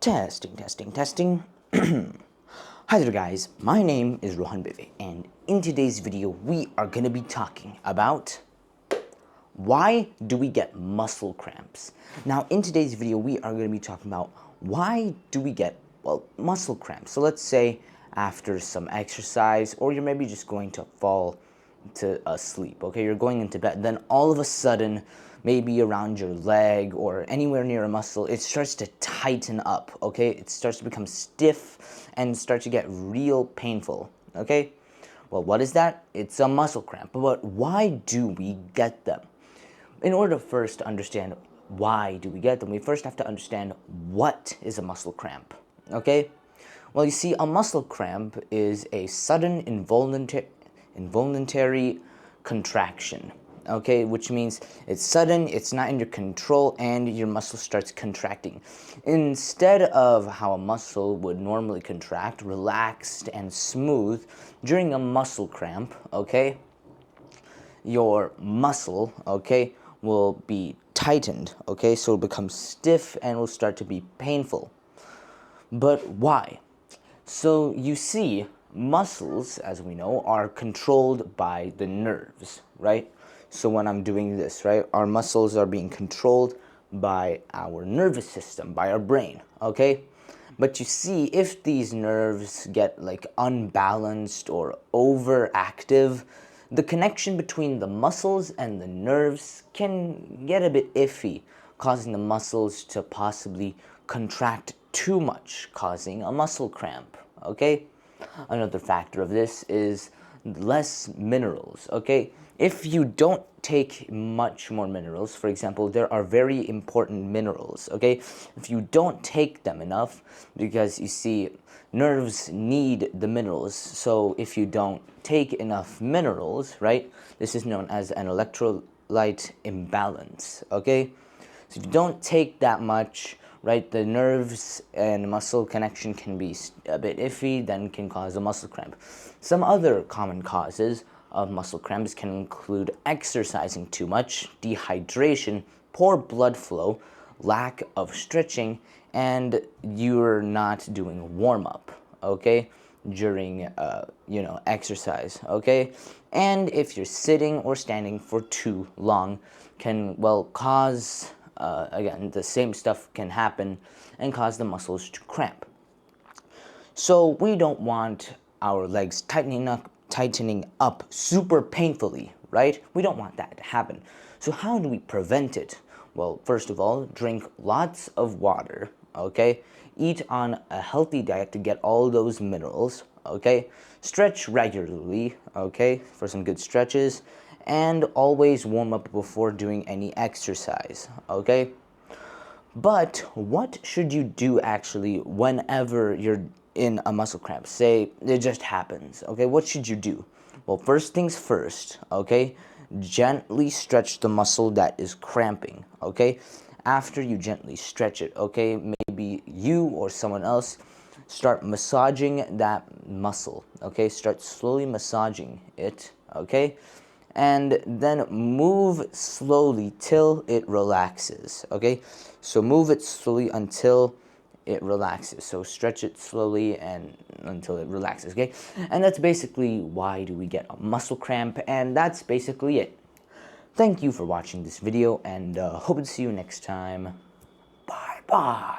Testing, testing, testing. Hi there guys, my name is Rohan Beve, and in today's video we are going to be talking about why do we get muscle cramps. Now in today's video we are going to be talking about why do we get, muscle cramps. So let's say after some exercise, or you're maybe just going to fall to sleep, okay? You're going into bed, then all of a sudden, maybe around your leg or anywhere near a muscle, it starts to tighten up, okay? It starts to become stiff and start to get real painful, okay? Well, what is that? It's a muscle cramp. But why do we get them? In order to first understand why do we get them, we first have to understand what is a muscle cramp, okay? Well, you see, a muscle cramp is a sudden involuntary contraction, okay, which means it's sudden, it's not in your control, and your muscle starts contracting. Instead of how a muscle would normally contract, relaxed and smooth, during a muscle cramp, okay, your muscle, okay, will be tightened, okay, so it'll become stiff and will start to be painful. But why? So you see, muscles, as we know, are controlled by the nerves, right? So when I'm doing this, right, our muscles are being controlled by our nervous system, by our brain, okay? But you see, if these nerves get like unbalanced or overactive, the connection between the muscles and the nerves can get a bit iffy, causing the muscles to possibly contract too much, causing a muscle cramp, okay? Another factor of this is less minerals, okay? If you don't take much more minerals, for example, there are very important minerals, okay? If you don't take them enough, because you see, nerves need the minerals, so if you don't take enough minerals, right, this is known as an electrolyte imbalance, okay? So if you don't take that much, right, the nerves and muscle connection can be a bit iffy, then can cause a muscle cramp. Some other common causes of muscle cramps can include exercising too much, dehydration, poor blood flow, lack of stretching, and you're not doing warm-up, okay, during, exercise, okay? And if you're sitting or standing for too long, can, cause again, the same stuff can happen and cause the muscles to cramp. So we don't want our legs tightening up super painfully, right? We don't want that to happen. So how do we prevent it? Well, first of all, drink lots of water, okay? Eat on a healthy diet to get all those minerals, okay? Stretch regularly, okay, for some good stretches, and always warm up before doing any exercise, okay? But what should you do actually whenever you're in a muscle cramp? Say it just happens, okay? What should you do? Well, first things first, okay? Gently stretch the muscle that is cramping, okay? After you gently stretch it, okay? Maybe you or someone else start massaging that muscle, okay? Start slowly massaging it, okay? And then move slowly till it relaxes, okay? So move it slowly until it relaxes. So stretch it slowly and until it relaxes, okay? And that's basically why do we get a muscle cramp, and that's basically it. Thank you for watching this video, and hope to see you next time. Bye-bye.